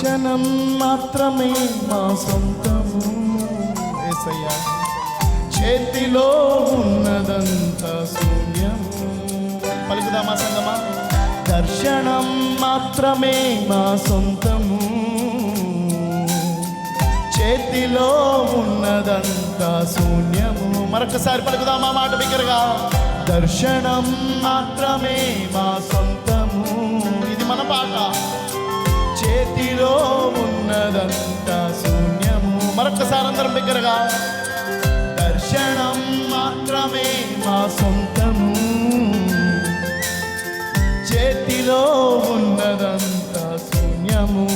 దర్శనం మాత్రమే మా సొంతము యేసయ్యా, చేతిలో ఉన్నదంతా శూన్యము. పలుకుదామా సంగమా? దర్శనం మాత్రమే మా సొంతము, చేతిలో ఉన్నదంతా శూన్యము. మరొకసారి పలుకుదామా మాట బిగ్గరగా? దర్శనం మాత్రమే మా సొంతము. ఇది మన పాట. చేతిలో ఉన్నదంతా శూన్యము. మరొకసారి అందరం బిగ్గరగా? దర్శనం మాత్రమే మా సొంతము, చేతిలో ఉన్నదంతా శూన్యము.